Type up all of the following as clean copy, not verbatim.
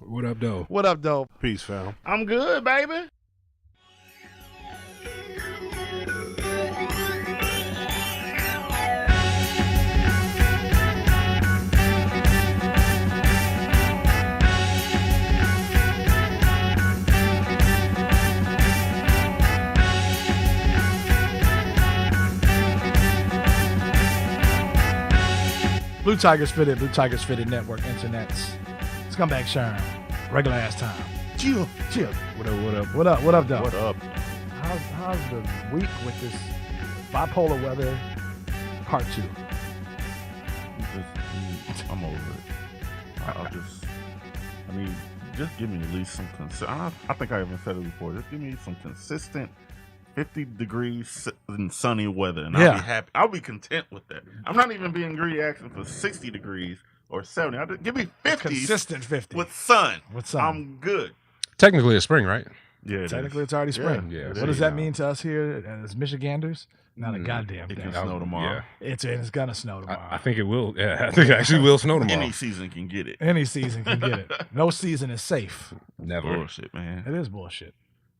What up, though? What up, though? Peace, fam. I'm good, baby. Bluetigersfitted Network, internets. Scumbag Sherm. Regular ass time. Chill. What up? What up, though? What up? How's the week with this bipolar weather part 2? I'm over it. Just give me at least some consistent. I think I even said it before. Just give me some consistent 50 degrees and sunny weather, and I'll be happy. I'll be content with that. I'm not even being greedy asking for 60 degrees or 70. Give me 50. Consistent 50. With sun. With sun. I'm good. Technically, it's spring, right? Yeah. Technically, it's already spring. Yeah. What does that mean to us here as Michiganders? Not a goddamn It thing. can snow tomorrow. Yeah. It's gonna snow tomorrow. I think it will. Yeah, I think it actually will snow tomorrow. Any season can get it. Any season can get it. No season is safe. Never. Bullshit, man. It is bullshit.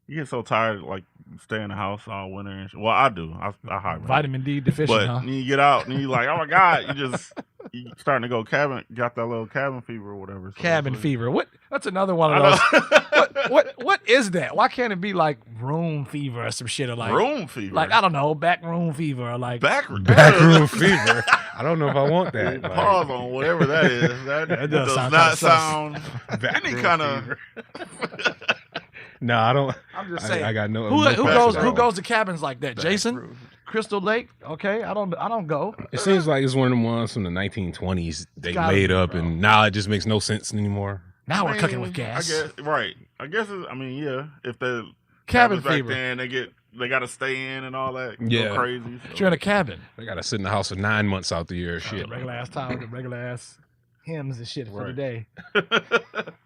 You get so tired, like, stay in the house all winter and shit. Well, I do. I hibernate. Vitamin D deficient, But huh? then you get out and you like, oh my God, you starting to go got that little cabin fever or whatever. So Cabin it's fever. What? That's another one of those. What is that? Why can't it be like room fever or some shit, or like room fever. like I don't know, back room fever, or like Backroom fever. I don't know if I want that. Like, Pause on whatever that is. That does does sound not kinda sus. sound any backroom kind of. fever. No, I don't. I'm just saying. I got no. Who no goes passion. to cabins like that? Jason, Crystal Lake. Okay, I don't go. It seems like it's one of them ones from the 1920s they gotta made be, up, bro. and now it just makes no sense anymore. Now we're I cooking mean, with gas. I guess right. I guess. If the Cabin cabins back fever. then they got to stay in and all that. Yeah. Go crazy. So. But you're in a cabin. They gotta sit in the house for 9 months out the year. Shit. Regular ass time, the regular ass hymns and shit for the Right. day.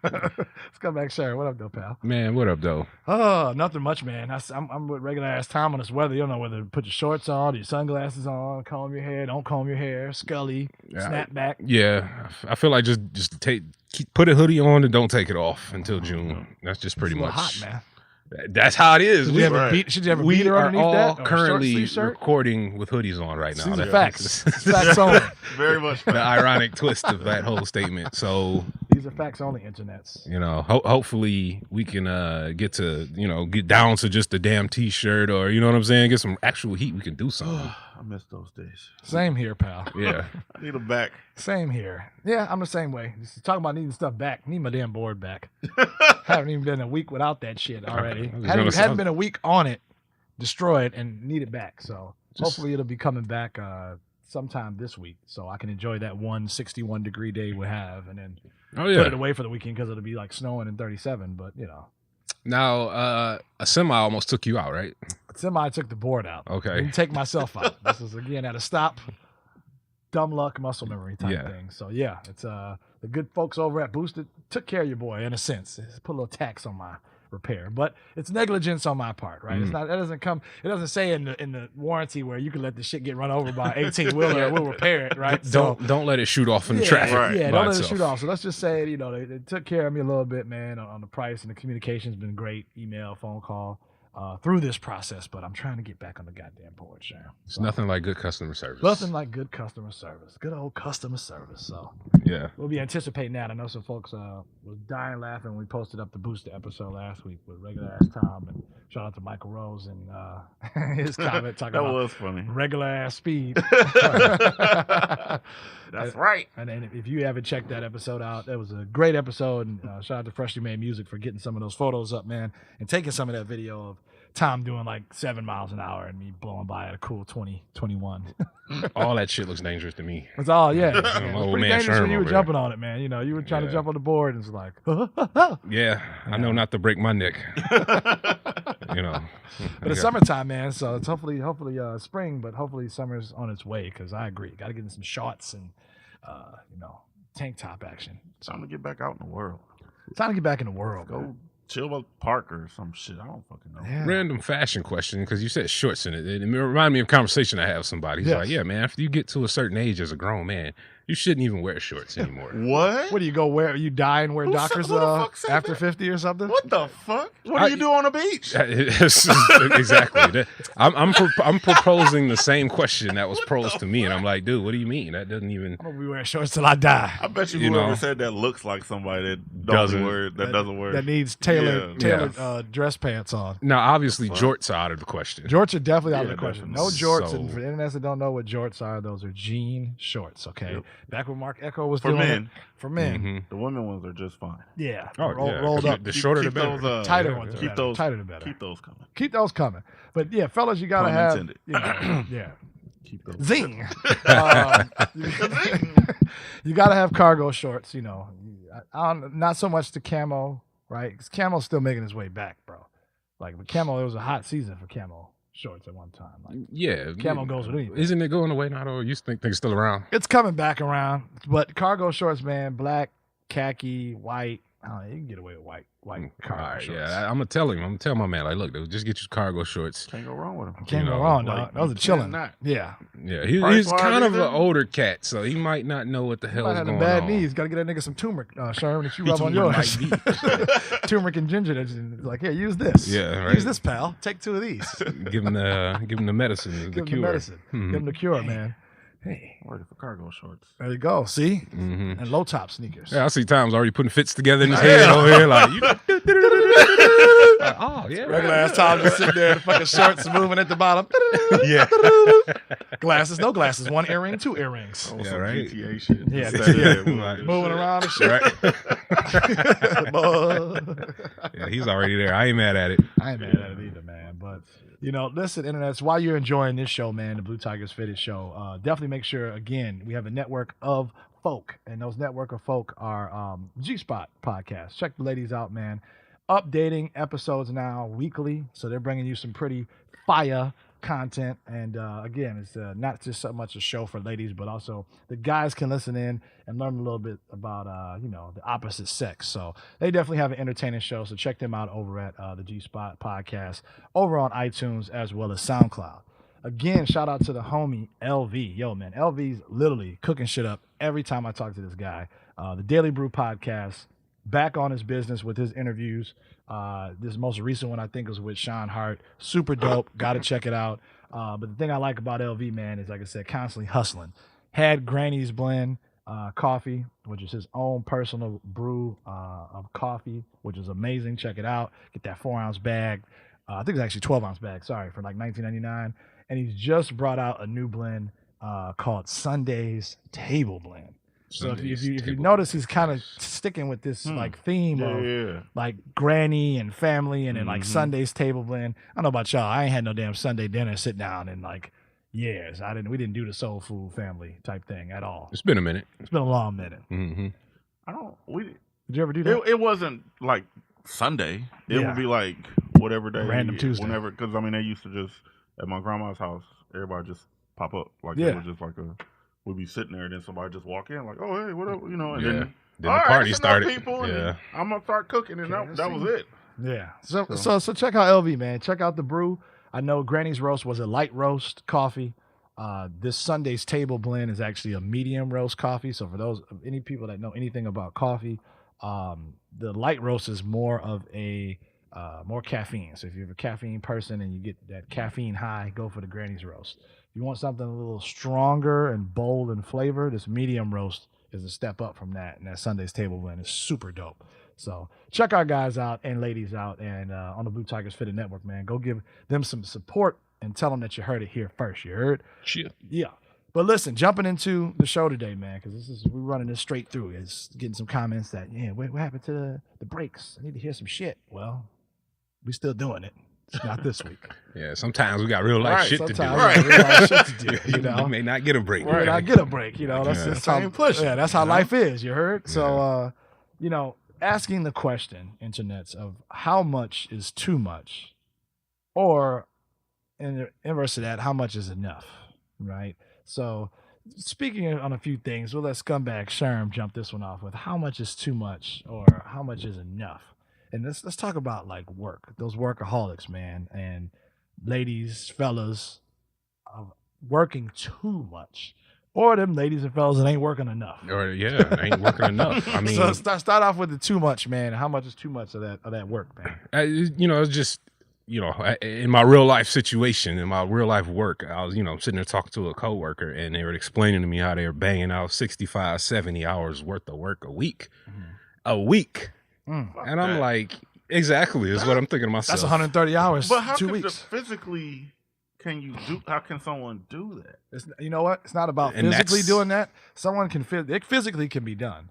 Let's come back, Sharon. What up, though, pal? Man, what up, though? Oh, nothing much, man. I'm with regular ass time on this weather. You don't know whether to put your shorts on, your sunglasses on, comb your hair, don't comb your hair, Scully, snapback. Yeah, I feel like just put a hoodie on and don't take it off until June. That's just pretty It's a much little hot, man. That's how it is. Should you have a we beater are underneath all that? Or a currently short sleeve shirt? recording with hoodies on right now. These are That's facts. Facts only. Very much. the ironic twist of that whole statement. So, These are facts only, internets. hopefully we can get down to just a damn t-shirt, or you know what I'm saying, get some actual heat. We can do something. I miss those days. Same here, pal. Yeah. I need them back. Same here. Yeah, I'm the same way. Just talking about needing stuff back. Need my damn board back. Haven't even been a week without that shit already. Hadn't been a week on it. Destroy it and need it back. So hopefully it'll be coming back sometime this week, so I can enjoy that 161 degree day we have, and then put it away for the weekend because it'll be like snowing in 37. But Now, a semi almost took you out, right? Semi took the board out. Okay. Didn't take myself out. This is again at a stop. Dumb luck, muscle memory type thing. So yeah, it's the good folks over at Boosted took care of your boy in a sense. It's put a little tax on my repair, but it's negligence on my part, right? It's not. It doesn't say in the warranty where you can let the shit get run over by 18-wheeler and we'll repair it, right? Don't let it shoot off in the traffic. Right. Yeah, by don't let it itself. shoot off. So let's just say, they took care of me a little bit, man, on the price, and the communication's been great, email, phone call, through this process, but I'm trying to get back on the goddamn board, Sharon. It's nothing like good customer service. Nothing like good customer service. Good old customer service. So Yeah. we'll be anticipating that. I know some folks was dying laughing when we posted up the Booster episode last week with regular ass Tom, and shout out to Michael Rose and his comment talking That about was funny. regular ass speed. That's right. And then if you haven't checked that episode out, that was a great episode. And shout out to Freshly Made Music for getting some of those photos up, man, and taking some of that video of Tom doing like 7 miles an hour and me blowing by at a cool 20, 21. All that shit looks dangerous to me. It's all, yeah. I'm It was old pretty man dangerous Sherm when you were over jumping on it, man. You were trying to jump on the board and it's like, Yeah, I know not to break my neck. But it's summertime, man, so it's hopefully spring, but hopefully summer's on its way, because I agree. Got to get in some shorts and, tank top action. Time to get back out in the world. Time to get back in the world. Go chill with Park or some shit. I don't fucking know. Yeah. Random fashion question, because you said shorts in it. It reminded me of a conversation I had with somebody. He's Yes. like, yeah, man, after you get to a certain age as a grown man, You shouldn't even wear shorts anymore. What? What do you go wear? You die and wear Dockers after 50 or something? What the fuck? What do you do on the beach? Exactly. I'm proposing the same question that was posed to me, and I'm like, dude, what do you mean? That doesn't even. I'm gonna be wearing shorts till I die. I bet you whoever said that looks like somebody that doesn't wear that needs tailored dress pants on. Now, obviously, jorts are out of the question. Jorts are definitely out of the question. Definitely. No jorts, and for the internet that don't know what jorts are, those are jean shorts. Okay, back when Mark Echo was doing it. For men, Mm-hmm. the women ones are just fine. Yeah, rolled up. The shorter the better. Those, tighter ones, keep those tighter the better. Keep those coming. Keep those coming. But yeah, fellas, you gotta have. Yeah. Keep those. Zing. You gotta have cargo shorts. Not so much the camo, right? Because camo's still making its way back, bro. Like the camo, it was a hot season for camo shorts at one time. Like, camo goes with anything. Isn't it going away now, or you think they're still around? It's coming back around, but cargo shorts, man, black, khaki, white. You can get away with white cargo shorts. Yeah, I'm gonna tell my man, like, look, dude, just get your cargo shorts. Can't go wrong with them. Can't go wrong, dog. Those are chilling. Yeah. He's kind of an older cat, so he might not know what the hell is going on. Bad knees. Got to get that nigga some turmeric, Sherman, that you rub on yours. Turmeric and ginger. Like, here, use this. Yeah, right. Use this, pal. Take 2 of these. Give him the medicine, the cure. Mm-hmm. Give him the cure, man. Hey, ready for cargo shorts. There you go. See, mm-hmm. And low top sneakers. Yeah, I see Tom's already putting fits together in his head over here, like oh yeah, regular ass Tom just sitting there, the fucking shorts moving at the bottom. Yeah, glasses, no glasses, 1 earring, 2 earrings. Yeah, right. GTA shit. Yeah, moving around and shit. Right. Yeah, he's already there. I ain't mad at it. I ain't mad at it either, man. But listen, internets, while you're enjoying this show, man, the Blue Tigers Fitted Show, definitely make sure, again, we have a network of folk, and those network of folk are G-Spot podcasts. Check the ladies out, man. Updating episodes now weekly, so they're bringing you some pretty fire content. And again, it's not just so much a show for ladies, but also the guys can listen in and learn a little bit about the opposite sex. So they definitely have an entertaining show, so check them out over at the G-Spot podcast over on iTunes as well as SoundCloud. Again, shout out to the homie LV. Yo, man, LV's literally cooking shit up every time I talk to this guy. The Daily Brew podcast, back on his business with his interviews. This most recent one, I think, was with Sean Hart. Super dope. Got to check it out. But the thing I like about LV, man, is, like I said, constantly hustling. Had Granny's Blend coffee, which is his own personal brew of coffee, which is amazing. Check it out. Get that 4-ounce bag. I think it's actually 12-ounce bag. Sorry, for like $19.99. And he's just brought out a new blend called Sunday's Table Blend. So if you notice, he's kind of sticking with this like theme of like granny and family, and then like Sunday's Table Blend. I don't know about y'all. I ain't had no damn Sunday dinner sit down in like years. We didn't do the soul food family type thing at all. It's been a minute. It's been a long minute. Mm-hmm. Did you ever do that? It wasn't like Sunday. It would be like whatever day, random Tuesday, whenever. Because they used to just at my grandma's house, everybody just pop up like it was just like we'd be sitting there, and then somebody just walk in like, oh, hey, what up, and then the party started. People, and I'm gonna start cooking, and that was it. Yeah. So check out LV, man. Check out the brew. I know Granny's Roast was a light roast coffee. This Sunday's Table Blend is actually a medium roast coffee. So for any people that know anything about coffee, the light roast is more of a more caffeine. So if you're a caffeine person and you get that caffeine high, go for the Granny's Roast. If you want something a little stronger and bold in flavor, this medium roast is a step up from that. And that Sunday's Table Blend is super dope. So check our guys out and ladies out, and on the Blue Tigers Fitted Network, man. Go give them some support and tell them that you heard it here first. You heard? Shit. Yeah. But listen, jumping into the show today, man, because we're running this straight through. It's getting some comments that, what happened to the breaks? I need to hear some shit. Well, we still doing it. It's not this week. Yeah, sometimes we got real life shit to do. Sometimes we got real life shit to do, We may not get a break. We may not get a break, That's how push. Yeah, that's how life is, you heard? So, asking the question, internets, of how much is too much, or in the inverse of that, how much is enough, right? So, speaking on a few things, we'll let Scumbag Sherm jump this one off with how much is too much or how much is enough. And let's talk about like work, those workaholics, man, and ladies, fellas, working too much. Or them ladies and fellas that ain't working enough. Or ain't working enough. I mean, so start off with the too much, man. How much is too much of that work, man? It's just, in my real life situation, in my real life work, I was, sitting there talking to a coworker, and they were explaining to me how they were banging out 65, 70 hours worth of work a week. A week. And I'm like, exactly, is what I'm thinking to myself. That's 130 hours. But how 2 can weeks. physically how can someone do that? You know what? It's not about physically doing that. Someone can it physically can be done.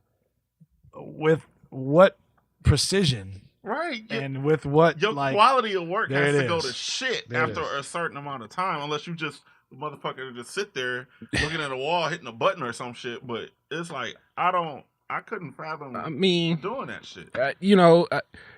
With what precision? Right. And with what your quality of work has to go to shit after a certain amount of time, unless you just the motherfucker just sit there looking at a wall, hitting a button or some shit. But it's like I couldn't fathom doing that shit.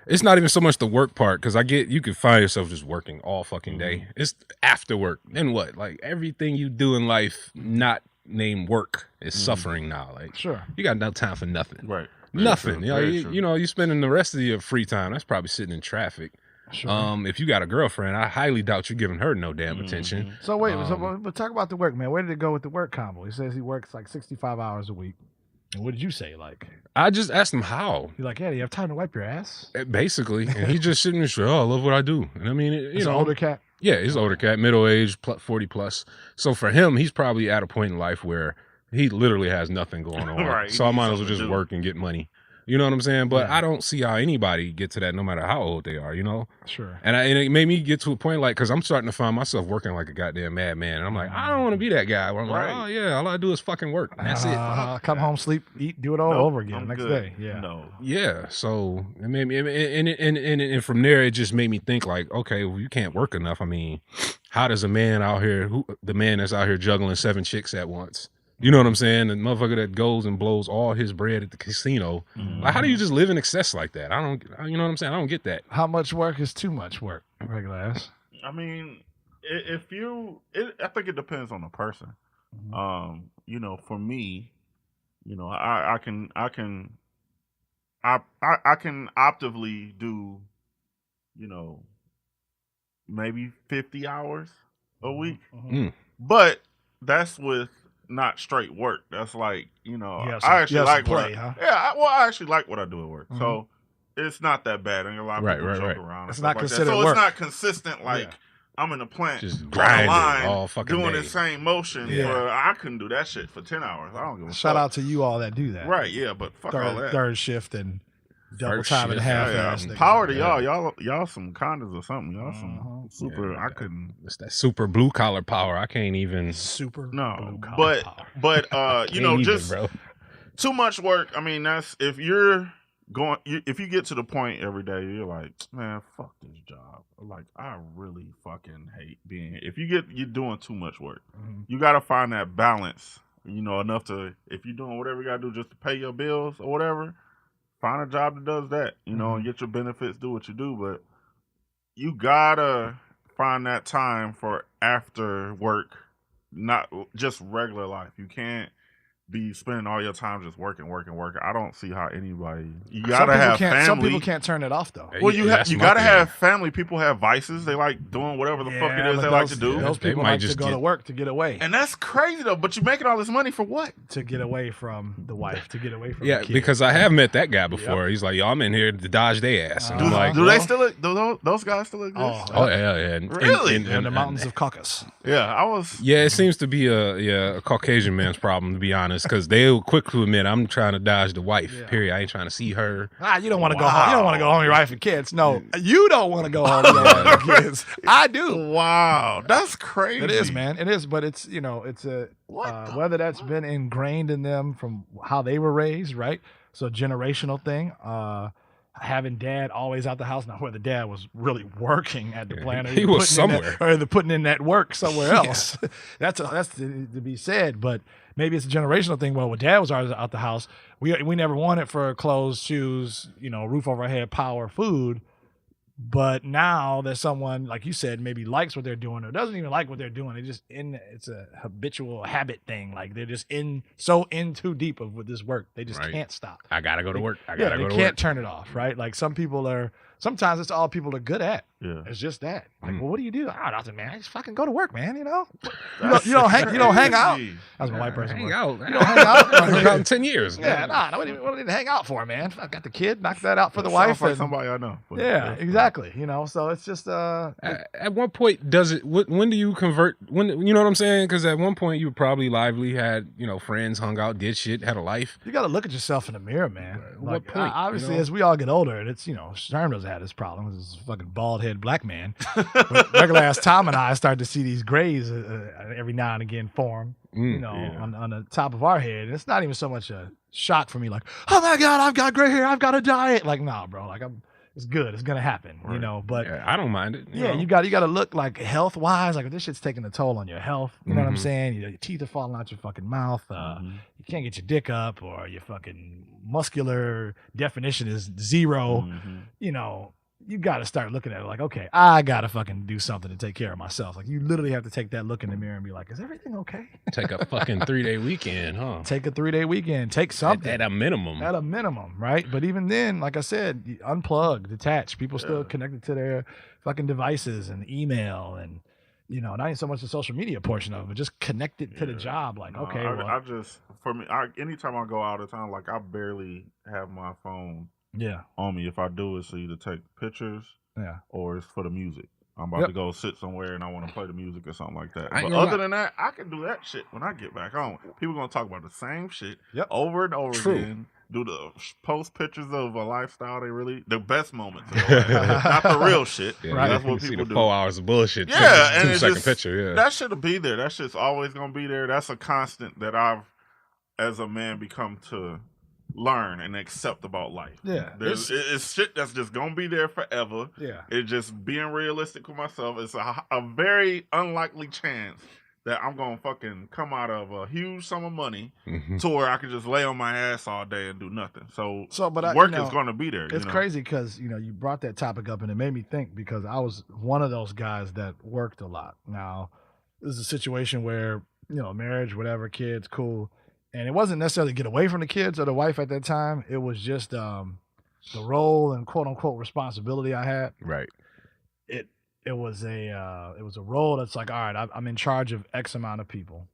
It's not even so much the work part, because you could find yourself just working all fucking day. It's after work. Then what? Like, everything you do in life not named work is suffering now. Like, sure, you got no time for nothing. Right. Nothing. You spending the rest of your free time, that's probably sitting in traffic. Sure. If you got a girlfriend, I highly doubt you're giving her no damn attention. So wait, but talk about the work, man. Where did it go with the work combo? He says he works like 65 hours a week. And what did you say? Like, I just asked him how. You're like, yeah, do you have time to wipe your ass? Basically. And he just sitting there, I love what I do. And I mean, He's an older cat? Yeah, he's an older cat, middle age, 40 plus. So for him, he's probably at a point in life where he literally has nothing going on. Right. So I might as well just work and get money. You know what I'm saying? But I don't see how anybody get to that, no matter how old they are, Sure. And it made me get to a point, like, because I'm starting to find myself working like a goddamn madman. And I'm like, I don't want to be that guy where I'm like, oh, yeah, all I do is fucking work. And that's it. Come home, sleep, eat, do it all over again next day. Yeah. No. Yeah. So it made me, and from there, it just made me think, like, okay, well, you can't work enough. I mean, how does a man out here, the man that's out here juggling 7 chicks at once? You know what I'm saying? The motherfucker that goes and blows all his bread at the casino. Like, how do you just live in excess like that? You know what I'm saying? I don't get that. How much work is too much work, regular ass? I mean, I think it depends on the person. For me, I can optively do, maybe 50 hours a week, but that's with not straight work. That's like, I actually like I actually like what I do at work. So it's not that bad. And a lot of people joke around. It's not considered so work. It's not consistent. Like I'm in the plant, just grinding all fucking doing day. the same motion. I couldn't do that shit for 10 hours. I don't give a fuck. Shout out to you all that do that. Right? Yeah, but fuck all that. Third shift and double First time and shift. half. Power to y'all. Y'all some condoms or something. Y'all some super. I couldn't. It's that super blue collar power. I can't even. Super. No, blue but power. just bro. Too much work. I mean, that's if you're going. If you get to the point every day, you're like, man, fuck this job. Like, I really fucking hate being here. If you're doing too much work, you got to find that balance. Enough to, if you're doing whatever you got to do just to pay your bills or whatever, find a job that does that. And get your benefits, do what you do. But you gotta find that time for after work, not just regular life. You can't be spending all your time just working. I don't see how anybody. You gotta have family. Some people can't turn it off though. Well, you gotta have family. People have vices. They like doing whatever the fuck it is they like to do. Those people like to go to work to get away. And that's crazy though. But you're making all this money for what? To get away from the wife. To get away from the kid. Because I have met that guy before. He's like, yo, I'm in here to dodge their ass. And I'm like, do they still? Do those guys still exist? Oh yeah. Really? In the mountains of Caucasus. Yeah, I was. Yeah, it seems to be a Caucasian man's problem, to be honest, because they'll quick to admit I'm trying to dodge the wife. Period. I ain't trying to see her. You don't want to go home. You don't want to go home with your wife and kids. No, you don't want to go home with your wife and kids. I do. Wow, that's crazy. It is, man. It is, but it's it's a whether that's been ingrained in them from how they were raised, right? So generational thing. Having dad always out the house. Now, whether dad was really working at the plant, or he was somewhere, or they're putting in that work somewhere else. That's to be said. But maybe it's a generational thing. Well, when dad was always out the house, we never wanted for clothes, shoes, roof over our head, power, food. But now there's someone, like you said, maybe likes what they're doing or doesn't even like what they're doing. They just it's a habitual habit thing. Like they're just in too deep with this work. They just can't stop. I gotta go to work. I gotta go to work. They can't turn it off, right? Like some people Sometimes it's all people are good at. Yeah. It's just that. Like, well, what do you do? Oh, nothing, man. I just fucking go to work, man. You know, you don't hang out. That's my white person. Hang out. You don't hang out. Hang out in 10 years. Yeah, what do you need to hang out for, man? I got the kid, knock that out for the Sounds wife. like And, somebody I know. yeah, exactly. You know, so it's just at one point, does it? When do you convert? When you know what I'm saying? Because at one point you were probably lively, had friends, hung out, did shit, had a life. You got to look at yourself in the mirror, man. What point? Obviously, as we all get older, and it's Sherm doesn't have this problem. This is a fucking bald head black man. But regular ass Tom and I start to see these grays every now and again form. On the top of our head. And it's not even so much a shock for me, like, oh my God, I've got gray hair, I've got to dye it. Like, nah, bro. Like, it's good. It's gonna happen. Right. But yeah, I don't mind it. You got to look like health wise. Like, if this shit's taking a toll on your health. You know what I'm saying? Your teeth are falling out your fucking mouth. You can't get your dick up, or your fucking muscular definition is 0. You got to start looking at it like, okay, I got to fucking do something to take care of myself. Like, you literally have to take that look in the mirror and be like, is everything okay? Take a fucking 3-day weekend, huh? Take a 3-day weekend. Take something. At a minimum. At a minimum, right? But even then, like I said, unplug, detach. People still connected to their fucking devices and email and, not even so much the social media portion of it, but just connected to the job. Like, okay, anytime I go out of town, like, I barely have my phone on me. If I do, it's either take pictures or it's for the music. I'm about to go sit somewhere and I want to play the music or something like that. But other than that, I can do that shit when I get back home. People going to talk about the same shit over and over again. Do the post pictures of a lifestyle the best moments of their life. Not the real shit. Yeah, right. That's what people do. 4 hours of bullshit. Yeah. And 2-second picture. Yeah. That shit'll be there. That shit's always going to be there. That's a constant that I've, as a man, become to learn and accept about life. Yeah. It's shit that's just gonna be there forever. Yeah. It's just being realistic with myself. It's a very unlikely chance that I'm gonna fucking come out of a huge sum of money to where I can just lay on my ass all day and do nothing. So work is gonna be there. It's crazy because you brought that topic up and it made me think, because I was one of those guys that worked a lot. Now, this is a situation where marriage, whatever, kids, cool. And it wasn't necessarily get away from the kids or the wife at that time. It was just the role and quote unquote responsibility I had. Right. It was a role that's like, all right, I'm in charge of X amount of people,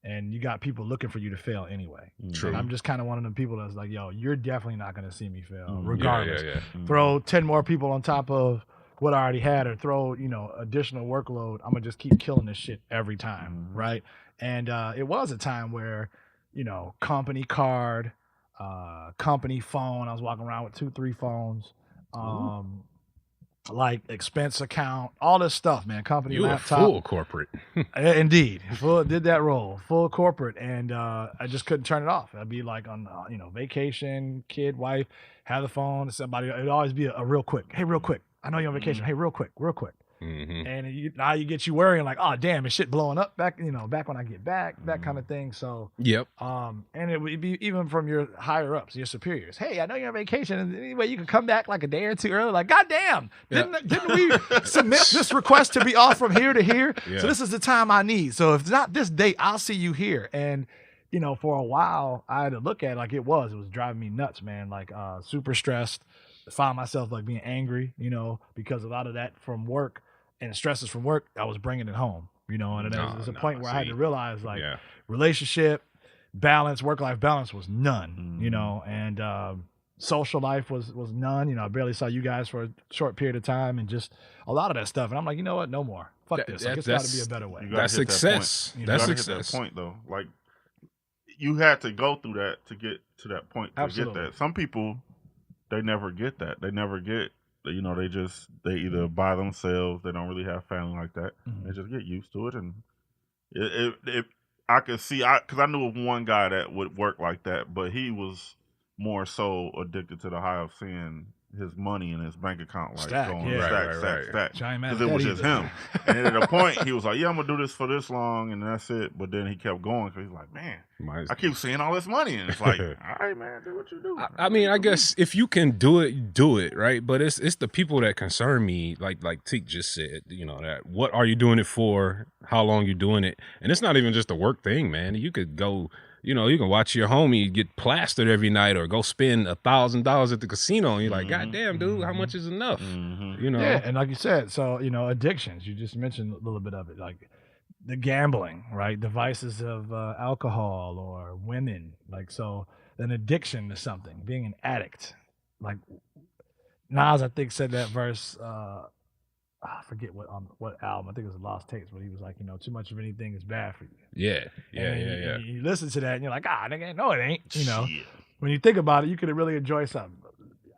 and you got people looking for you to fail anyway. True. And I'm just kind of one of them people that's like, yo, you're definitely not going to see me fail, regardless. Yeah. Throw 10 more people on top of what I already had, or throw additional workload. I'm gonna just keep killing this shit every time, right? And it was a time where company card, company phone. I was walking around with 2-3 phones, like expense account, all this stuff, man. Company you laptop. You were full corporate. Indeed. Did that role, full corporate. And I just couldn't turn it off. I'd be like on, vacation, kid, wife, have the phone, somebody. It'd always be a real quick. Hey, real quick. I know you're on vacation. Hey, real quick. And now you get you worrying like, oh damn, is shit blowing up back when I get back, that kind of thing. So and it would be even from your higher ups, your superiors. Hey, I know you're on vacation, and anyway you can come back like a day or two early. Like, goddamn, didn't we submit this request to be off from here to here? So this is the time I need. So if it's not this date, I'll see you here. And for a while I had to look at it like it was driving me nuts, man. Like super stressed. Found myself like being angry, because a lot of that from work and stresses from work, I was bringing it home, and there's a point where I had to realize like relationship balance, work-life balance was none, and social life was none. I barely saw you guys for a short period of time, and just a lot of that stuff. And I'm like, you know what? No more. Fuck this. Like, it's got to be a better way. That's success. That's success. That point though. Like, you had to go through that to get to that point. To get that. Some people, they never get that. They never get. They either by themselves. They don't really have family like that. They just get used to it, and I could see, because I knew of one guy that would work like that, but he was more so addicted to the high of seeing his money in his bank account, like stack, stack. Because it was just him. And at a point, he was like, "Yeah, I'm gonna do this for this long, and that's it." But then he kept going because he's like, "Man, I keep seeing all this money," and it's like, "All right, man, do what you do." I mean, I guess if you can do it, right? But it's the people that concern me, like Teek just said. That what are you doing it for? How long you doing it? And it's not even just a work thing, man. You could go. you know, you can watch your homie get plastered every night or go spend $1,000 at the casino, and you're like, God damn, dude, how much is enough? You know? Yeah, and like you said, so, you know, addictions, you just mentioned a little bit of it, like the gambling, right? The vices of alcohol or women, like, so an addiction to something, being an addict. Like Nas, I think, said that verse, I forget what album. I think it was Lost Tapes, but he was like, you know, too much of anything is bad for you. Yeah. You listen to that and you're like, nigga, no, it ain't. You know, when you think about it, you could really enjoy something.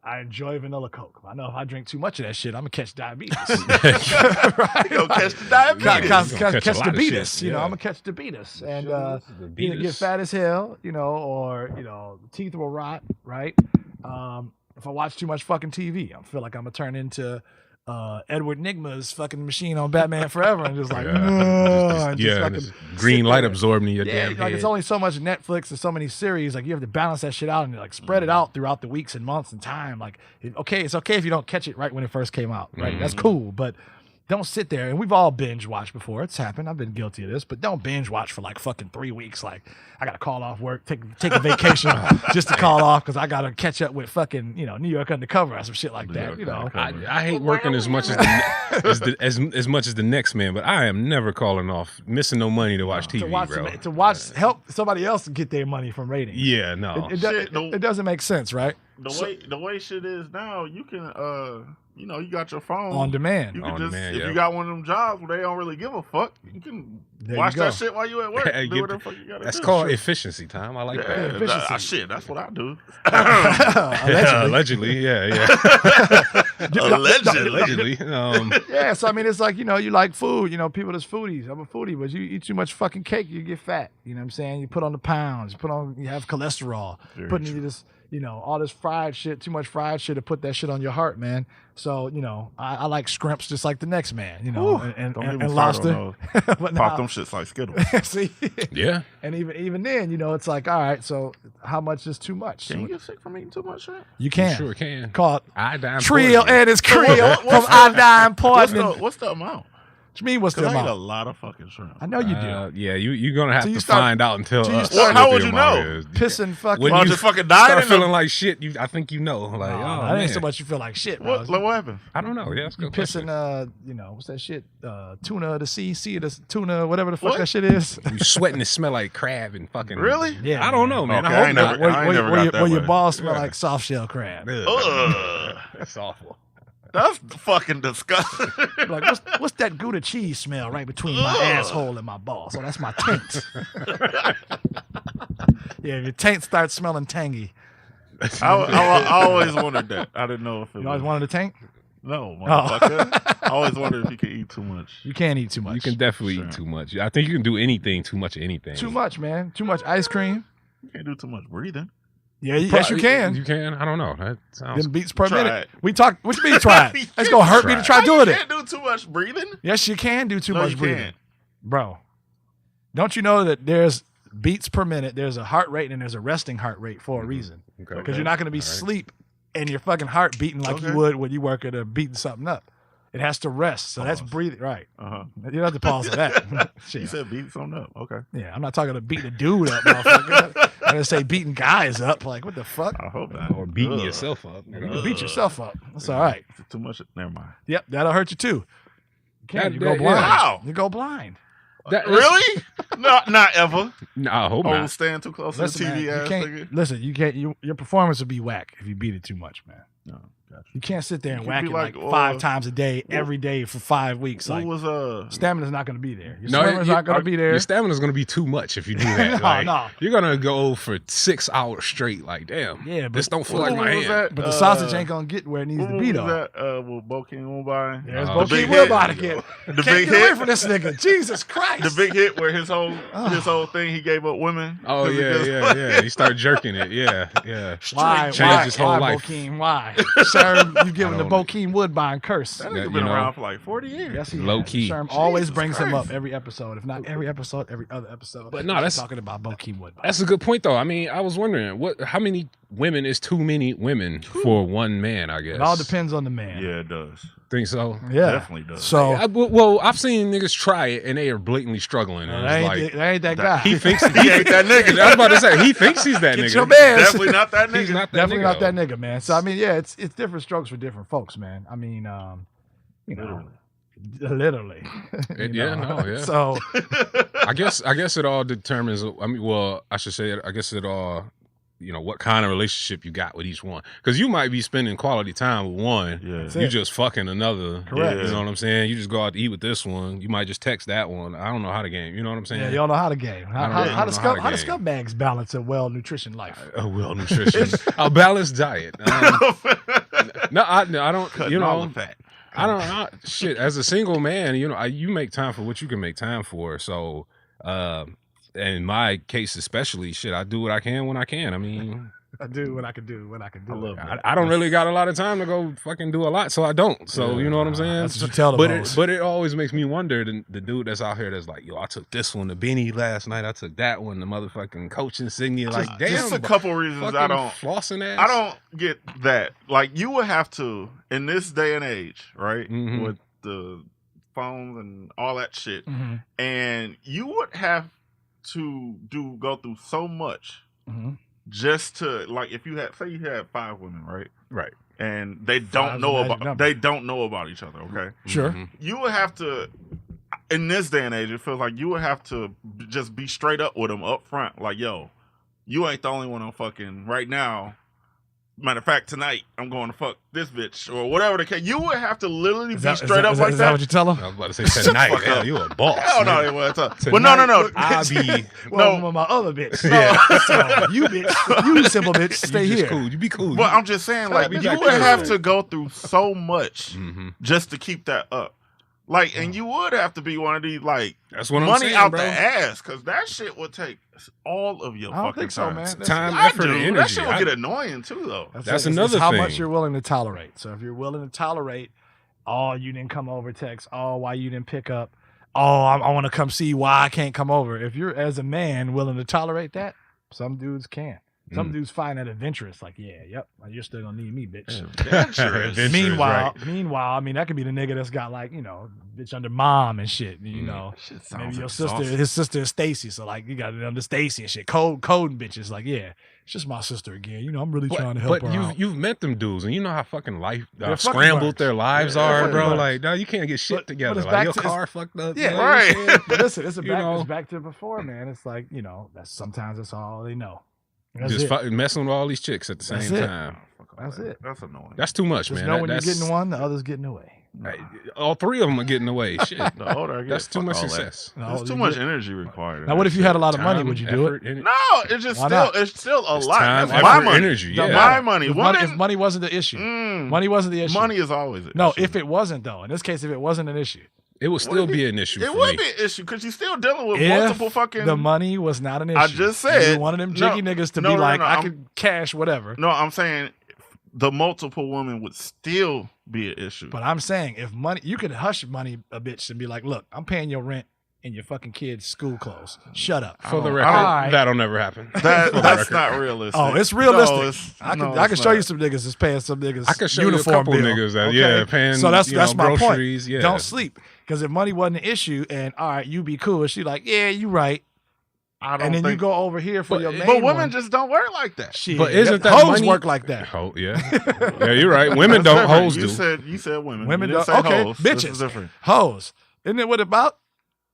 I enjoy vanilla Coke. I know if I drink too much of that shit, I'm gonna catch diabetes. Right? You'll catch the diabetes. Catch the beatus. You know, I'm gonna catch the beatus, and either get fat as hell, you know, or you know, teeth will rot. Right? If I watch too much fucking TV, I feel like I'm gonna turn into Edward Nygma's fucking machine on Batman Forever, and just like, green light absorbing your damn head. Like it's only so much Netflix and so many series. Like you have to balance that shit out and like spread it out throughout the weeks and months and time. Like, it's okay if you don't catch it right when it first came out, right? That's cool, but don't sit there. And we've all binge watched before. It's happened. I've been guilty of this, but don't binge watch for like fucking 3 weeks. Like I gotta call off work, take a vacation just to call off because I gotta catch up with fucking, you know, New York Undercover or some shit like that. You know, I hate working as much as as much as the next man, but I am never calling off, missing no money to watch TV, bro. Help somebody else get their money from ratings. Yeah, no, it doesn't make sense, right? The way shit is now, you can you know, you got your phone on demand. You can if you got one of them jobs where they don't really give a fuck, you can watch that shit while you at work. Do whatever the fuck you gotta do. That's called efficiency time. I like that. Shit, that's what I do. Allegedly, yeah. Allegedly. Yeah, so I mean, it's like, you know, you like food. You know, people that's foodies. I'm a foodie, but you eat too much fucking cake, you get fat. You know what I'm saying? You put on the pounds. You have cholesterol. Putting you this. You know, all this fried shit, too much fried shit to put that shit on your heart, man. So, you know, I like scrimps just like the next man, you know, and lobster. But pop them shits like Skittles. See? Yeah. And even then, you know, it's like, all right, so how much is too much? Can you get sick from eating too much shrimp? You can. You sure can. Called iodine Trio and it's Creel from iodine poisoning. What's the amount? What you mean, what's the amount? I eat a lot of fucking shrimp. I know you do. Yeah, you're gonna have to find out until. How would you know? Pissing fucking. When you just fucking died start feeling like shit, I think you know. Like, that ain't so much you feel like shit. What happened? I don't know. Yeah, it's you pissing. You know, what's that shit? Tuna of the sea of the tuna, whatever the fuck that shit is. You sweating and smell like crab and fucking. Really? Yeah. I don't know, man. Okay, I hope not. Where your balls smell like soft shell crab. That's awful. That's fucking disgusting. Like, what's that Gouda cheese smell right between my asshole and my balls? Oh, that's my taint. Yeah, if your taint starts smelling tangy. I always wondered that. I didn't know if it You always wanted a taint? No, motherfucker. I always wondered if you could eat too much. You can't eat too much. You can definitely eat too much. I think you can do anything, too much of anything. Too much, man. Too much ice cream. You can't do too much breathing. Yeah, yes, you can. You can. I don't know. That sounds. Them beats per minute. We talk. What you mean try it? It's gonna hurt me to try doing it. You can't do too much breathing. Yes, you can do too much breathing, can't. bro. Don't you know that there's beats per minute? There's a heart rate and there's a resting heart rate for a reason. Because you're not gonna be asleep and your fucking heart beating like you would when you work at beating something up. It has to rest. So that's breathing. Right. You don't have to pause for that. Shit. You said beating something up. Okay. Yeah, I'm not talking to beating a dude up, motherfucker. I'm going to say beating guys up. Like, what the fuck? I hope not. Or beating yourself up. You can beat yourself up. That's all right. Too much. Never mind. Yep, that'll hurt you too. You go blind. Wow. You go blind. Really? No, not ever. No, I hope not. Stand too close to the TV ass nigga. Listen, you can't. Your performance would be whack if you beat it too much, man. No. Gotcha. You can't sit there and whack it like 5 times a day, every day for 5 weeks. Like, stamina's not going to be there. Your stamina's not going to be there. Your stamina's going to be too much if you do that. No. You're going to go for 6 hours straight. Like, damn. Yeah, but this don't feel like my hand. But the sausage ain't going to get where it needs to be, though. With Bokeem Woodbine. There's Bokeem Woodbine again. The big hit. Get away from this nigga. Jesus Christ. The big hit where his whole thing, he gave up women. Oh, yeah. He started jerking it. Yeah. Why? Changed his whole life. Bokeem, why? Sir, you giving the Bokeem Woodbine curse. That nigga been around for like 40 years. Yes, he low key. Sherm always brings him up every episode. If not every episode, every other episode. But no, that's talking about Bokeem Woodbine. That's a good point, though. I mean, I was wondering how many women is too many women for one man, I guess. It all depends on the man. Yeah, it does. Think so? Yeah, Definitely does. So, well, I've seen niggas try it and they are blatantly struggling. And that it's ain't that guy. he thinks he ain't that nigga. I was about to say he thinks he's that Get nigga. your man. Definitely not that nigga. He's not that Definitely nigga, not that though. nigga, man. So I mean, yeah, it's different strokes for different folks, man. I mean, you know, literally. Yeah. So I guess it all determines. I mean, well, I should say it. I guess it all, what kind of relationship you got with each one. Because you might be spending quality time with one. Yeah. You just fucking another. Correct. You know what I'm saying? You just go out to eat with this one. You might just text that one. I don't know how to game. You know what I'm saying? yeah, y'all know how to game. How the scumbags balance a well nutrition life? A well nutrition, a balanced diet. No, I don't. Cutting all the fat. I don't. Shit, as a single man, you make time for what you can make time for. So, in my case especially, shit, I do what I can when I can. I mean, I do what I can do when I can do. I love that. I don't really got a lot of time to go fucking do a lot, so I don't. So you know what I'm saying? That's what you tell them. But it always makes me wonder the dude that's out here that's like, yo, I took this one to Benny last night. I took that one, the motherfucking coach insignia. Like, damn, just a couple reasons I don't flossing ass. I don't get that. Like, you would have to, in this day and age, right, Mhm. with the phones and all that shit, Mm-hmm. and you would have to go through so much Mm-hmm. just to, like, if you had, say you had 5 women, Right. and they Five's don't a know magic about number. they don't know about each other, okay? Sure. Mhm. You would have to, in this day and age, it feels like you would have to just be straight up with them up front, like, yo, you ain't the only one I'm fucking right now. Matter of fact, tonight I'm going to fuck this bitch or whatever the case. You would have to literally be straight up like Is that what you tell them? I was about to say tonight. fuck Hell, up. you a boss. Hell no, nigga. it wasn't. Tonight, But no. I be Well, No. my other bitch. Yeah. So, you bitch, you simple bitch, stay you just here. cool. You be cool. But I'm just saying, like, Be you like would that. have to go through so much Mhm. just to keep that up. Like, and you would have to be one of these, like, That's what I'm money saying, out bro. the ass, because that shit would take all of your I don't fucking think so, time. man. That's- Time, I effort, do. and energy. That shit will I- get annoying too, though. That's it's another how thing. much you're willing to tolerate. So if you're willing to tolerate, oh, you didn't come over, text, oh, why you didn't pick up, oh, I want to come see why I can't come over. If you're, as a man, willing to tolerate that, some dudes can't. Some dudes find that adventurous. Like, yeah, yep, you're still gonna need me, bitch. Adventurous. Adventurous, Meanwhile, I mean, that could be the nigga that's got, like, bitch under mom and shit. You know, Shit maybe sounds your exhausting. sister, his sister is Stacy, so like you got it under Stacy and shit. Coding bitches, like, yeah, it's just my sister again. I'm really trying to help But her out. you've met them dudes, and you know how fucking life They're fucking scrambled birds. their lives Yeah, are, they're bro. fucking Like, no, you can't get shit But together. it's Like, back your to- car fucked up. Yeah, you know what I'm right. saying? But listen, it's know. back to before, man. It's like, that's sometimes that's all they know. That's Just it. messing with all these chicks at the That's same it. time. Fuck all That's that. it. That's annoying. That's too much, Just man. know when you're That's- getting one, the other's getting away. Hey, all 3 of them are getting away. Shit. The older I get, That's too fuck much all that. success. No, There's you too much get- energy required. Now, what if you had a lot of money? Time, Would you do it? effort, and- No, it's just Why still not? it's still a It's lot. time, That's effort, my money. energy. Yeah. My money. If money wasn't the issue. Mm, Money wasn't the issue. money is always an No, issue. if it wasn't, though. In this case, if it wasn't an issue. It would still be an issue it for would me. be an issue because you're still dealing with If multiple fucking. the money was not an issue. I just and said- you're one of them no, jiggy niggas to no, be no, like, no, I I'm- could cash whatever. No, I'm saying the multiple women would still be an issue. But I'm saying if money, you could hush money a bitch and be like, look, I'm paying your rent and your fucking kids' school clothes. Shut up. For the don't- record, All right. that'll never happen. That, For the that's record. not realistic. Oh, it's realistic. No, it's- I no, can it's show you not. some niggas that's paying some niggas I can show you a uniform couple bill. niggas that, okay? yeah, paying, So that's my groceries. point. Yeah. Don't sleep. Because if money wasn't an issue and all right, you be cool, she like, yeah, you right. I don't And then you think- go over here for But- your main But women one. just don't work like that. Shit, But isn't that hoes money- work like that? Oh, yeah. Yeah, you're right. Women That's don't, different. hoes do. You said women. Women you didn't don't. say Okay, hoes. This is bitches. different. Hoes. Isn't it what about?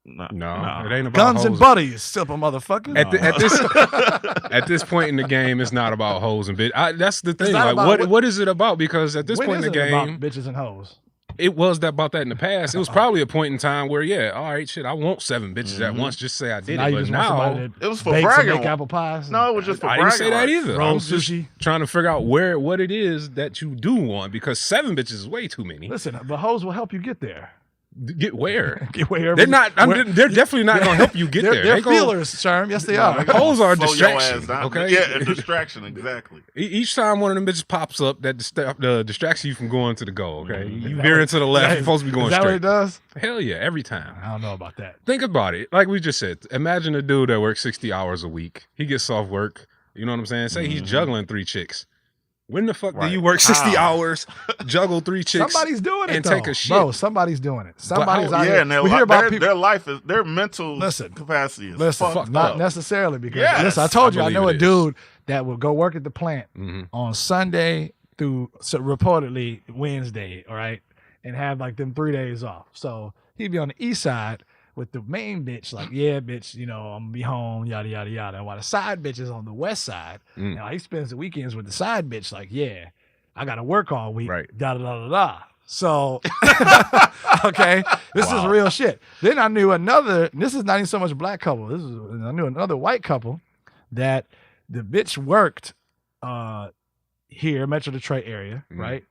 No, No, it ain't about Guns hoes. and buddies, simple motherfucker. At this point in the game, it's not about hoes and bitch. That's the thing. not Like, about what is it about? Because at this When point in is the it about game, bitches and hoes. it was about that in the past. It was probably a point in time where, yeah, all right, shit, I want 7 bitches at once. Just say I did Now it. you But just want now, somebody that It was for bakes and bragging. make apple pies. No, it was just for I didn't bragging say that rights. either. Roll I'm just sushi. trying to figure out what it is that you do want, because 7 bitches is way too many. Listen, but hoes will help you get there. Get where? Get wherever They're not. where- They're definitely not gonna help you get there. They're They gonna- feelers, Sherm. Yes, they No, are. they gonna Hoes are a slow your distraction, ass down. okay? Yeah, a distraction, exactly. Each time one of them bitches pops up, that distracts you from going to the goal. Okay, Mhm. you veering to the left. You're supposed to be going Is that what straight. it does? Hell yeah, every time. I don't know about that. Think about it. Like we just said, imagine a dude that works 60 hours a week. He gets off work. You know what I'm saying? Say he's Mhm. juggling 3 chicks. When the fuck do Right. you work 60 How? hours, juggle 3 chicks, Somebody's doing it and though. take a shit? Bro, somebody's doing it. Somebody's how- out Yeah, here. and We hear about people. their life is their mental Listen, capacity is Listen, fucked not up. necessarily because Yes. listen, I told you I believe know a it is. dude that will go work at the plant Mhm. on Sunday through reportedly Wednesday, all right, and have like them 3 days off. So he'd be on the east side with the main bitch, like, yeah, bitch, I'm gonna be home, yada yada yada. While the side bitch is on the west side, Mm. now he spends the weekends with the side bitch, like, yeah, I gotta work all week, Right. da da da da da. So, okay, this is Wow. real shit. Then I knew another. This is not even so much a black couple. I knew another white couple that the bitch worked here, Metro Detroit area, Mhm. right?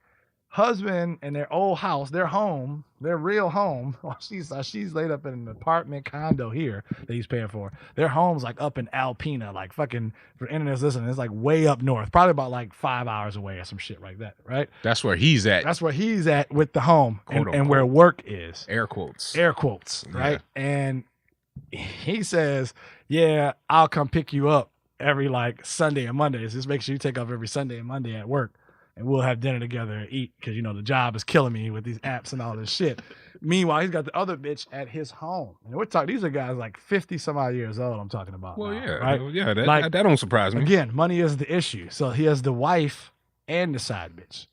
Husband and their old house, their home, their real home. She's laid up in an apartment condo here that he's paying for. Their home's like up in Alpena, like fucking for internet's listening. It's like way up north, probably about like 5 hours away or some shit like that, right? That's where he's at. That's where he's at with the home Quote, and where work is. Air quotes. Air quotes, Yeah. right? And he says, yeah, I'll come pick you up every like Sunday and Mondays. Just make sure you take off every Sunday and Monday at work and we'll have dinner together and eat because, the job is killing me with these apps and all this shit. Meanwhile, he's got the other bitch at his home. And we're talking, these are guys like 50 some odd years old I'm talking about. Well, now, yeah. right? Yeah, that, Like, that don't surprise me. Again, money is the issue. So he has the wife and the side bitch.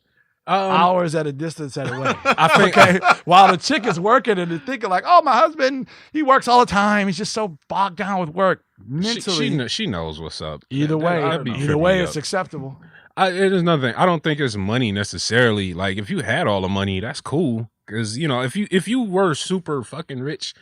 Hours at a distance at away. I think Okay, while the chick is working and they're thinking like, oh, my husband, he works all the time. He's just so bogged down with work. Mentally, she knows what's up. either way, That'd be either tripping way, me it's up. acceptable. It is nothing. I don't think it's money necessarily. Like if you had all the money, that's cool. Because if you were super fucking rich,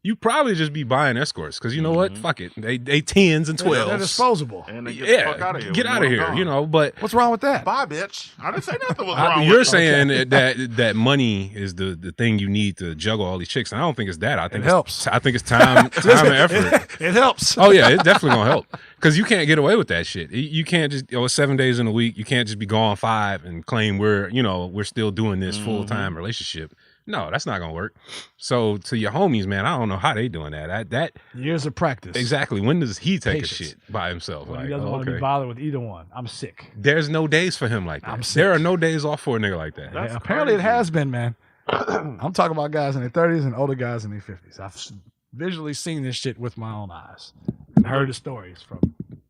you'd probably just be buying escorts. Because you know what? Fuck it. They 10s and 12s. They're disposable. And they get the fuck out of here. Get when out of you're here. gone. But What's wrong with that? Bye, bitch. I didn't say nothing was wrong. you're with saying that money is the thing you need to juggle all these chicks. And I don't think it's that. I think It helps. I think it's time and effort. It helps. Oh yeah, it's definitely gonna help because you can't get away with that shit. You can't just it's 7 days in a week. You can't just be gone 5 and claim we're still doing this full time relationship. No, that's not gonna work. So to your homies, man, I don't know how they doing that. That Years of practice. exactly. When does he take Patience. a shit by himself? Well, Like, he doesn't want to be okay. bothered with either one. I'm sick. There's no days for him like that. I'm sick. There are no days off for a nigga like that. That's Apparently, it crazy. has been, man. I'm talking about guys in their 30s and older guys in their 50s. I've visually seen this shit with my own eyes and heard the stories from.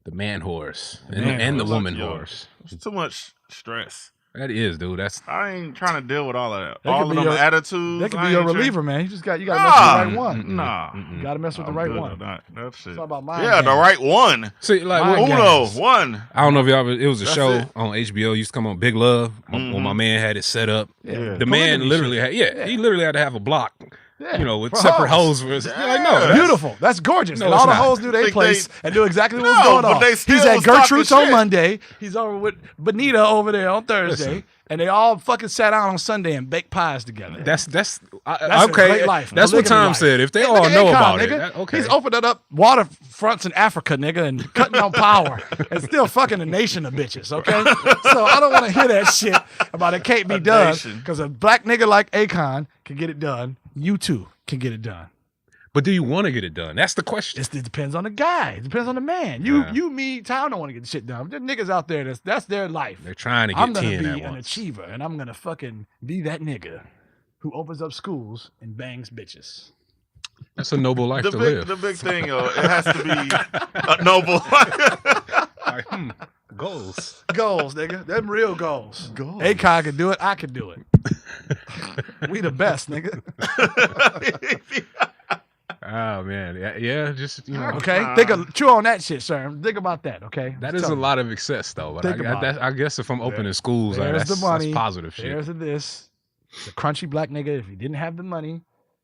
The man horse Man and the horse. woman Yo. horse. It's too much stress. That is, dude. That's I ain't trying to deal with all of that. That All could of be them your- attitudes. That could I be your ain't trying- reliever, man. You gotta mess with the right one. Nah. You gotta mess with the I'm right good one. on That shit. It's all about mind Yeah, the games. right one. see, like Mind what- games. Uno, one. I don't know if y'all. It was a That's show it. on HBO. Used to come on Big Love. When my man had it set up. Yeah. The man Polygamy literally shit. had. He literally had to have a block. Yeah. With For separate hoes. hoes for his. Yeah. Like, no, that's- Beautiful. That's gorgeous. No, and it's all the not. hoes knew their Think place they- and knew exactly what was No, going but on. they still He's at was talking Gertrude's on shit. Monday. He's over with Benita over there on Thursday. Listen. And they all fucking sat down on Sunday and baked pies together. That's a okay. great life. That's what Polygamy Tom life. said. If they Hey, look all at know Akon, about it, nigga. okay. He's opened up waterfronts in Africa, nigga, and cutting on power, and still fucking a nation of bitches. Okay, so I don't want to hear that shit about it can't be A done nation. because a black nigga like Akon can get it done. You too can get it done. But do you want to get it done? That's the question. It depends on the guy. It depends on the man. You, me, Tom don't want to get the shit done. There's niggas out there that's their life. They're trying to I'm get gonna 10 be at an once. achiever, and I'm gonna fucking be that nigga who opens up schools and bangs bitches. That's a noble life The to big, live. the big thing, it has to be a noble. Like, goals. Goals, nigga. Them real goals. Goals. Akon can do it. I can do it. We the best, nigga. Oh man, yeah. Just Okay, chew on that shit, sir. Think about that. Okay, that Just is tell a me. lot of excess though. But Think about it. I guess if I'm opening schools, There's that's, the money. that's positive shit. There's the this. The crunchy black nigga. If he didn't have the money,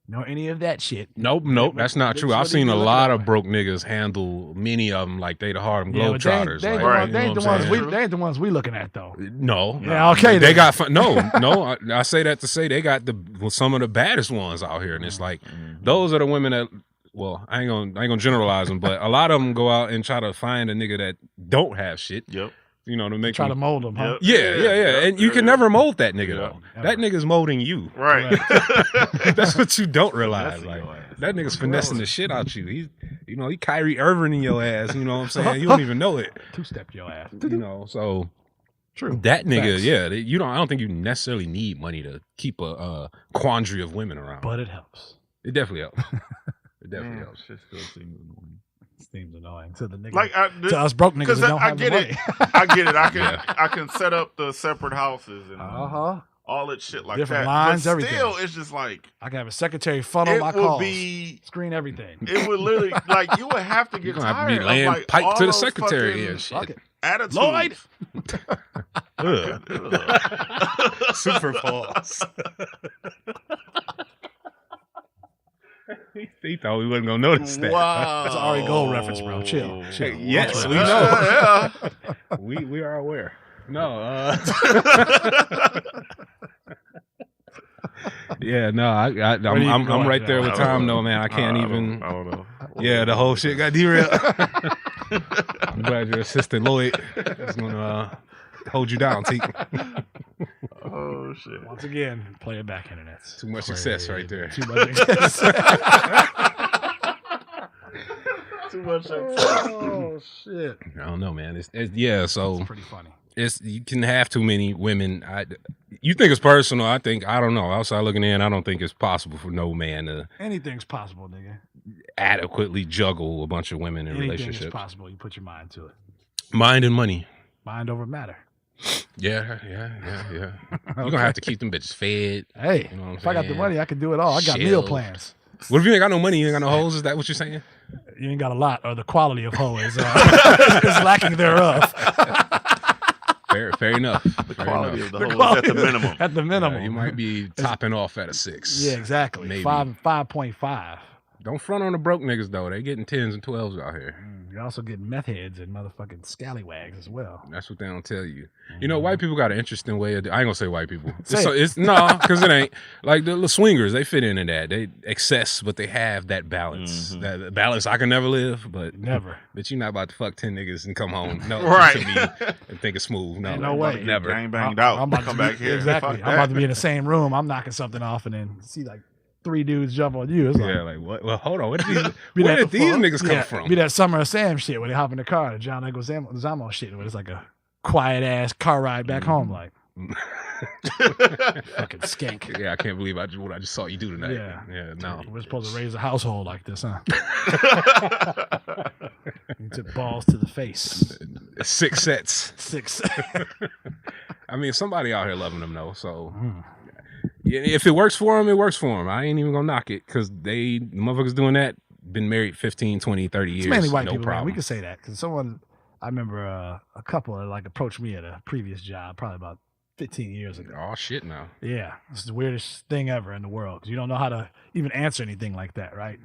nor any of that shit. Nope, that's not That's true. what I've they seen do a looking lot that of way. broke niggas handle many of them like they the Harlem Yeah, but they ain't- Globetrotters. they ain't the like, ones- you they know ain't what the I'm ones saying? we. They ain't the ones we looking at though. No, Yeah, okay. They then. got fun. No. I say that to say they got some of the baddest ones out here, and it's like those are the women that. Well, I ain't gonna generalize them, but a lot of them go out and try to find a nigga that don't have shit. Yep. To make Try to them. mold them, huh? Yeah. And you can never mold that nigga though. Ever. That nigga's molding you. Right. That's what you don't realize. Finessing Like your ass. that nigga's finessing the shit out you. He Kyrie Irving in your ass. You know what I'm saying? You don't even know it. Two-step your ass. So True. That nigga, Facts. yeah, you don't. I don't think you necessarily need money to keep a quandary of women around. But it helps. It definitely helps. It definitely helps. Shit still seems annoying. Seems annoying to the nigga. Like to us broke niggas that don't have the money. I get it. I can set up the separate houses and all that shit like different that. lines, but everything. Still, it's just like I can have a secretary funnel my calls, screen everything. It would literally like you would have to get tired have to be laying of like pipe all to the those secretary and fucking shit. Attitudes. Lloyd. Super pause. He thought we wasn't gonna notice that. Wow, that's an Ari Gold reference, bro. Chill. Yes, we know. Yeah. we are aware. No. Yeah, no. I'm right there with Tom. No, man, I can't even. I don't know. Yeah, the whole shit got derailed. I'm glad your assistant Lloyd is gonna hold you down, T. Oh shit! Once again, play it back, internet. Too much success right there. Too much success. Too much success. Oh shit! I don't know, man. It's yeah. So it's pretty funny. You can have too many women. You think it's personal. I don't know. Outside looking in, I don't think it's possible for no man to anything's possible, nigga. Adequately juggle a bunch of women in relationships. Anything is possible. You put your mind to it. Mind and money. Mind over matter. Yeah. You're gonna have to keep them bitches fed. Hey, you know what if I got the money, I can do it all. I got meal plans. What if you ain't got no money? You ain't got no hoes? Is that what you're saying? You ain't got a lot, or the quality of hoe is lacking thereof. Fair enough. The quality of the hoe is at the minimum. At the minimum, you might be topping off at a 6. Yeah, exactly. Maybe 5.5. Don't front on the broke niggas though. They getting 10s and 12s out here. You also get meth heads and motherfucking scallywags as well. That's what they don't tell you. You know, white people got an interesting way of. I ain't gonna say white people. Say it's no, because it ain't like the swingers. They fit into that. They excess, but they have that balance. Mm-hmm. That balance I can never live, but never. But you're not about to fuck 10 niggas and come home. No, right? To me and think it's smooth. No, no way. Never. Gang banged out. I'm about to come back here. Exactly. I'm about to be in the same room. I'm knocking something off and then see like 3 dudes jump on you. It's like, what? Well, hold on. Where did these niggas come from? Be that Summer of Sam shit where they hop in the car, the John Leguizamo shit, where it's like a quiet ass car ride back home, like fucking skank. Yeah, I can't believe what I just saw you do tonight. Yeah, no. We're supposed to raise a household like this, huh? You took balls to the face. 6 sets. 6. I mean, somebody out here loving them though, so. If it works for them, it works for them. I ain't even gonna knock it because the motherfuckers doing that been married 15, 20, 30 years. It's mainly white no people, problem. Man. We can say that because I remember a couple like approached me at a previous job probably about 15 years ago. Oh shit, now. Yeah, it's the weirdest thing ever in the world because you don't know how to even answer anything like that, right?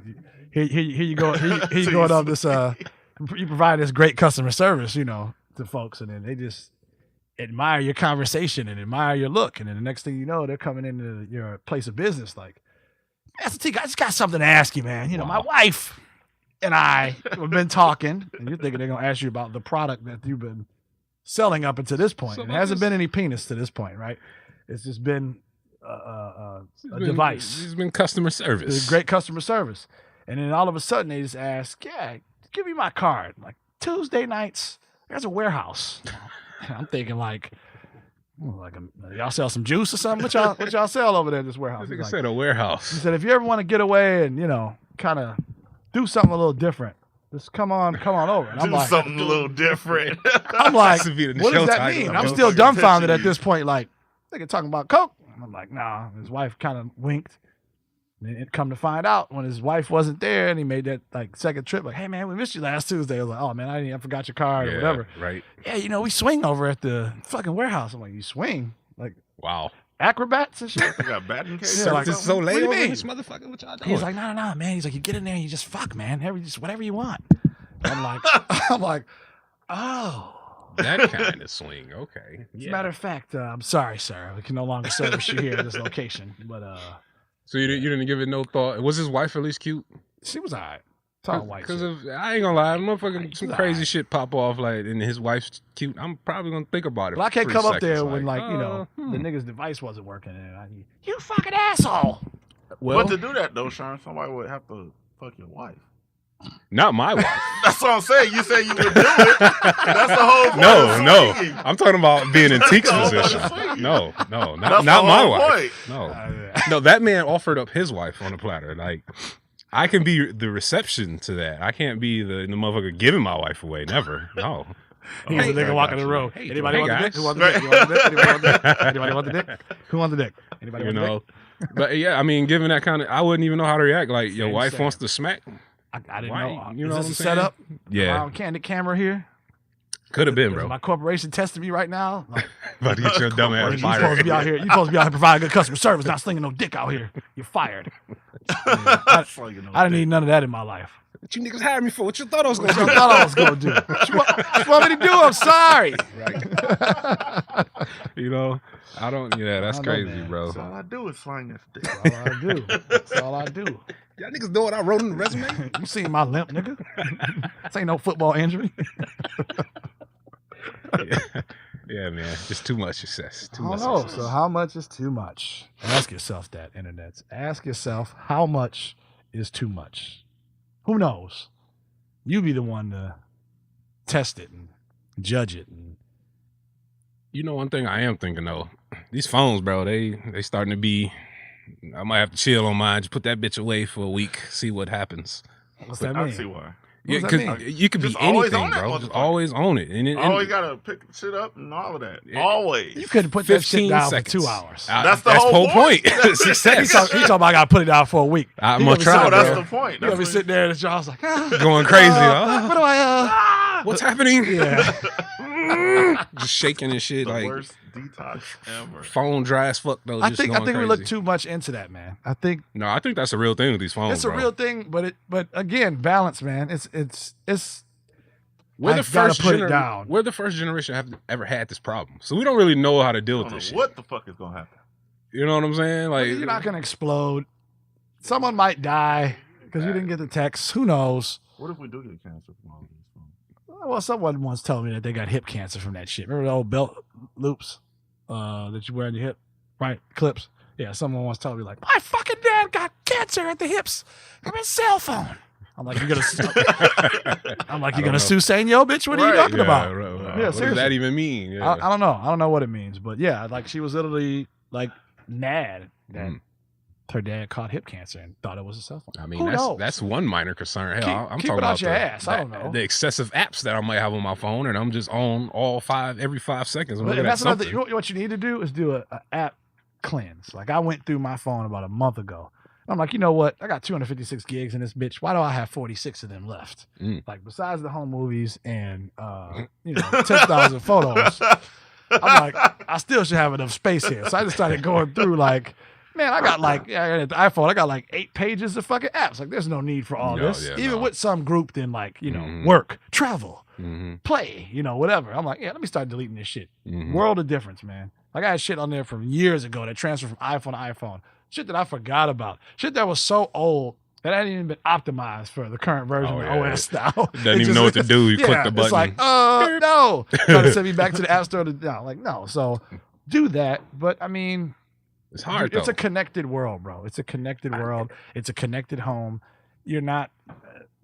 Here you go. Here you go up this. You provide this great customer service, to folks, and then they just admire your conversation and admire your look, and then the next thing you know, they're coming into your place of business like, Master T, I just got something to ask you, man. My wife and I have been talking, and you're thinking they're gonna ask you about the product that you've been selling up until this point. And it hasn't been any penis to this point, right? It's just been a device. It's been customer service. It's great customer service, and then all of a sudden they just ask, "Yeah, give me my card." Like Tuesday nights, there's a warehouse. I'm thinking y'all sell some juice or something? What y'all sell over there at this warehouse? I think I said a warehouse. He said, if you ever want to get away and, kind of do something a little different, just come on over. And I'm like, something a little different. I'm like, what does that mean? I'm still dumbfounded at this point. Like, they talking about Coke. And I'm like, nah. His wife kind of winked. And it come to find out when his wife wasn't there and he made that second trip, like, hey man, we missed you last Tuesday. I was like, oh man, I forgot your card or whatever. Right. Yeah, we swing over at the fucking warehouse. I'm like, you swing? Like, wow. Acrobats and shit. You got batting cages. Yeah, like, it's so late over this motherfucker. What y'all doing? He's like, no, man. He's like, you get in there and you just fuck, man. Just whatever you want. I'm like, oh. That kind of swing. Okay. As a matter of fact, I'm sorry, sir. We can no longer service you here at this location. But so you didn't give it no thought. Was his wife at least cute? She was alright. Tall white. Because I ain't gonna lie, motherfucking some crazy shit pop off and his wife's cute. I'm probably gonna think about it. But I can't come up there when the nigga's device wasn't working and you fucking asshole. Well, but to do that though, Sean, somebody would have to fuck your wife. Not my wife. That's what I'm saying. You said you would do it. That's the whole point. No. I'm talking about being in Teek's position. No, not my wife. No, that man offered up his wife on a platter. Like, I can be the reception to that. I can't be the motherfucker giving my wife away. Never. No. He's a nigga walking the road. Hey, Anybody want the dick? guys. Who wants the dick? You want the dick? Anybody want the dick? Who wants the dick? Anybody want the dick? But yeah, I mean, given that kind of, I wouldn't even know how to react. Like, your Same, wife same. wants to smack. I didn't Why? know. You know what Is I'm this a saying? setup? Yeah. Candid camera here. Could have been, Is bro. my corporation testing me right now? Like, About to get your dumb ass you supposed to fired. be out here. You supposed to be out here providing good customer service, not slinging no dick out here. You're fired. I didn't need none of that in my life. What you niggas hired me for? What you thought I was What going you to thought I was gonna do? What you want me to do? I'm sorry. Right. You know, I don't. Yeah, that's I don't know, crazy, man. bro. That's all I do is slang this dick. That's all I do. That's all I do. Y'all niggas know what I wrote in the resume? You seen my limp, nigga? This ain't no football injury. Yeah, man. Just too much success. Too I much don't know. success. So how much is too much? Ask yourself that, internets. Ask yourself how much is too much. Who knows? You be the one to test it and judge it. And You know, one thing I am thinking though, these phones, bro, they starting to be. I might have to chill on mine. Just put that bitch away for a week. See what happens. what's that I mean? see why. Yeah, What does that because you could be Just always anything, on that bro. Just motherfucker. always own it. And Always gotta pick shit up and all of that. Always. You couldn't put that shit 15 down seconds. for 2 hours. That's the whole point. Success. He talking about I gotta put it down for a week. I'm You gonna gonna be try, No, sitting that's bro. the point. You gonna be That's sitting there in the jaw's like, Going crazy. what do What's happening? Yeah. Just shaking and shit. the Like, worst detox ever. phone dry as fuck though. I just think going we crazy. look too much into that, man. I think No, I think that's a real thing with these phones. it's a bro. real thing, but again, balance, man. It's We're the I've gotta first put it down. We're the first generation have ever had this problem, so we don't really know how to deal I with don't know this shit. what the fuck is gonna happen. You know what I'm saying? Like, you're not gonna explode. Someone might die because you didn't get the text. Who knows? What if we do get cancer from all of these phones? Well, someone once told me that they got hip cancer from that shit. Remember the old belt loops that you wear on your hip, right? Clips. Yeah, someone once told me like, my fucking dad got cancer at the hips from his cell phone. I'm like, you gonna sue Sanyo, bitch? What are you talking about? Right. Yeah, What does seriously. that even mean? Yeah. I don't know. I don't know what it means, but yeah, like she was literally like mad that her dad caught hip cancer and thought it was a cell phone. I mean, Who knows? that's one minor concern. Hell, I'm Keep talking it out about your ass. I don't know. the excessive apps that I might have on my phone, and I'm just on every 5 seconds. I'm But looking at that's another. something. What you need to do is do a app cleanse. Like I went through my phone about a month ago. I'm like, you know what? I got 256 gigs in this bitch. Why do I have 46 of them left? Like besides the home movies and 10,000 photos, I'm like, I still should have enough space here. So I just started going through like, man, I got like the iPhone. I got like 8 pages of fucking apps. Like there's no need for all this. Even with some grouped in like work, travel, play, whatever. I'm like, yeah, let me start deleting this shit. World of difference, man. Like I had shit on there from years ago that transferred from iPhone to iPhone. Shit that I forgot about. Shit that was so old that hadn't even been optimized for the current version of OS now. Doesn't even know what to do. You click the button. It's like, no. Trying to send me back to the App Store. Like, no. So do that. But I mean, it's hard. It's a connected world, bro. It's a connected world. It's a connected home. You're not.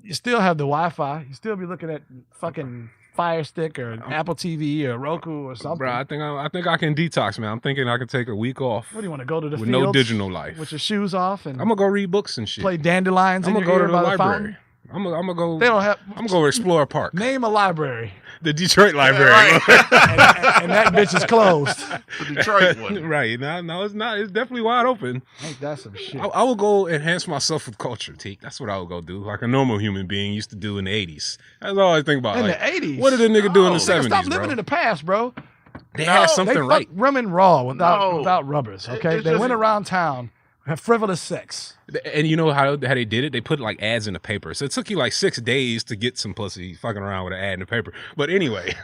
You still have the Wi-Fi. You still be looking at fucking Fire Stick or Apple TV or Roku or something. Bro, I think I can detox, man. I'm thinking I can take a week off. What do you want to go to the with fields no digital life with your shoes off and I'm gonna go read books and shit. play dandelions? I'm in gonna your go ear to the by library. fountain? I'm gonna go. They don't have. I'm gonna go explore a park. Name a library, The Detroit Library. and that bitch is closed. The Detroit one. Right. No, it's not. It's definitely wide open. Ain't that some shit? I will go enhance myself with culture, Teak. That's what I would go do, like a normal human being used to do in the 80s. That's all I think about. In like, the 80s? What did a nigga do in the Nigga, 70s, stop bro? living in the past, bro. They had something They right. fucked women raw No. without rubbers. Okay, It's they just- went around town, had frivolous sex. And you know how they did it? They put like ads in the paper. So it took you like 6 days to get some pussy fucking around with an ad in the paper. But anyway,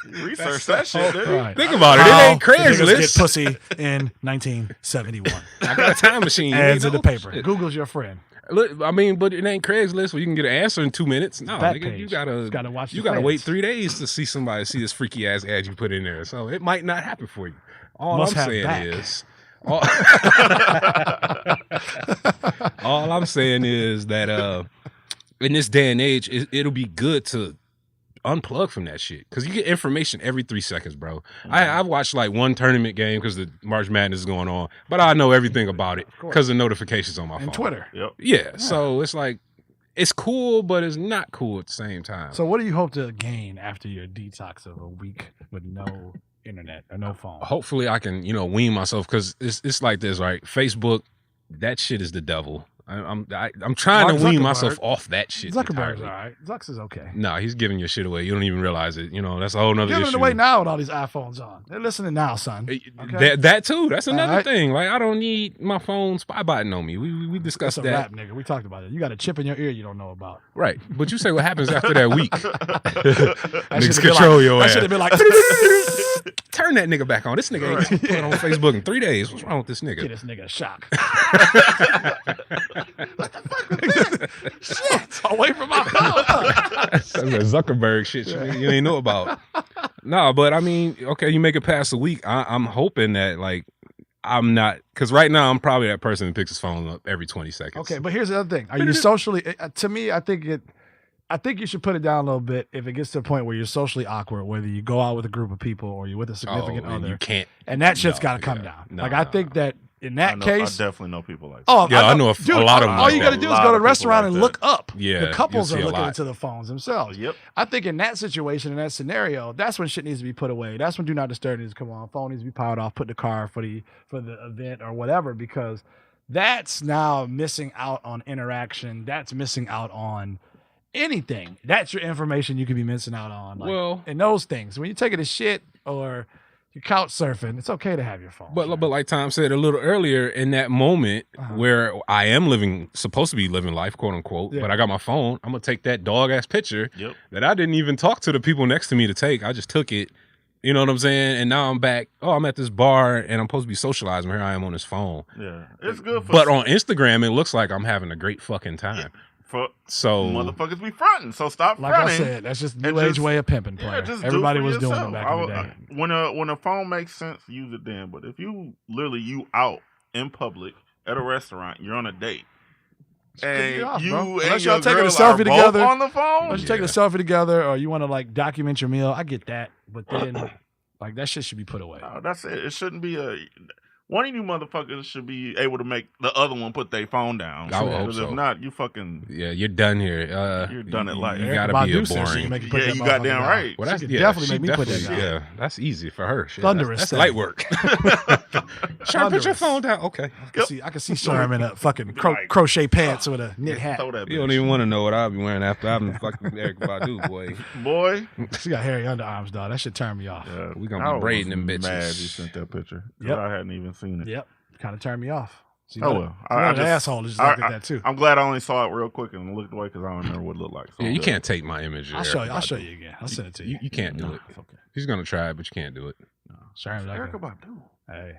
Research that shit, dude. Right. think about it. It How ain't the niggas get Craigslist. pussy in 1971. I got a time machine. Ads you in the know? paper. Shit. Google's your friend. Look, I mean, but it ain't Craigslist where you can get an answer in 2 minutes. No, Back nigga, page. you gotta watch. you the gotta wait fans. 3 days to see somebody see this freaky ass ad you put in there. So it might not happen for you. All Must I'm have saying back. is, all I'm saying is that in this day and age, it'll be good to unplug from that shit because you get information every 3 seconds, bro. I've watched like one tournament game because the March Madness is going on, but I know everything about it because of notifications on my phone. And Twitter. Yep. Yeah, so it's like it's cool, but it's not cool at the same time. So what do you hope to gain after your detox of a week with no internet or no phone? Hopefully I can, wean myself because it's like this, right? Facebook, that shit is the devil. I'm trying to wean myself off that shit. Zuckerberg's all right. Zucks is okay. No, he's giving your shit away. You don't even realize it. That's a whole nother issue. Giving it away now with all these iPhones on. They're listening now, son. Okay? That too. That's another thing. Like I don't need my phone spy botting on me. We discussed That's that. Rap, nigga. We talked about it. You got a chip in your ear you don't know about. Right. But you say what happens after that week. Niggas control your ass. I should have been like, turn that nigga back on. This nigga ain't put on Facebook in 3 days. What's wrong with this nigga? Get this nigga a shock. What the fuck? Shit, away from my phone. That's that Zuckerberg shit you ain't know about. No, but I mean, okay, you make it past a week. I'm hoping that like I'm not, because right now I'm probably that person that picks his phone up every 20 seconds. Okay, but here's the other thing: are you socially? To me, I think you should put it down a little bit if it gets to a point where you're socially awkward, whether you go out with a group of people or you're with a significant other. You can't, and that shit's got to come down. I think that. In that case, I definitely know people like that. Oh, yeah, I know a lot of them. All you got to do is go to the restaurant and look up. Yeah, the couples are looking into the phones themselves. Yep. I think in that situation, in that scenario, that's when shit needs to be put away. That's when do not disturb needs to come on. Phone needs to be powered off. Put in the car for the event or whatever, because that's now missing out on interaction. That's missing out on anything. That's your information you could be missing out on. And those things when you're taking a shit or you're couch surfing, it's okay to have your phone. But like Tom said a little earlier, in that moment where I am supposed to be living life, quote unquote, but I got my phone, I'm gonna take that dog ass picture that I didn't even talk to the people next to me to take. I just took it. You know what I'm saying? And now I'm back. Oh, I'm at this bar and I'm supposed to be socializing. Here I am on this phone. Yeah, it's good. But on Instagram, it looks like I'm having a great fucking time. So motherfuckers be fronting, so stop fronting. Like I said, that's just new age way of pimping. Player. Everybody was doing it back in the day. When a phone makes sense, use it then. But if you out in public at a restaurant, you're on a date, and you and your taking a girl selfie are together both on the phone, unless you're taking a selfie together, or you want to like document your meal. I get that, but then like that shit should be put away. No, that's it. It shouldn't be one of you motherfuckers should be able to make the other one put their phone down. I would hope so. If not, you fucking you're done here. You're done at life. You gotta be a boring. You goddamn right. Well, that's definitely make me put that down. Yeah, that's easy for her. Shit, Thunderous. That's light work. Sherm, put your phone down. Okay. I can see Sherm in a fucking crochet pants with a knit hat. You don't even want to know what I'll be wearing after I'm fucking Eric Badu, boy. She got hairy underarms, dog. That should turn me off. Yeah, we gonna be braiding them bitches. Mad you sent that picture. Yep. I hadn't even seen it. Yep. Kind of turned me off. So well. An asshole is just like that too. I'm glad I only saw it real quick and looked away because I don't remember what it looked like. So yeah, you can't take my image. I'll show you again. I'll send it to you. You can't do it. It's okay. He's gonna try it, but you can't do it. No. Sherm's like Erica Badu. Hey,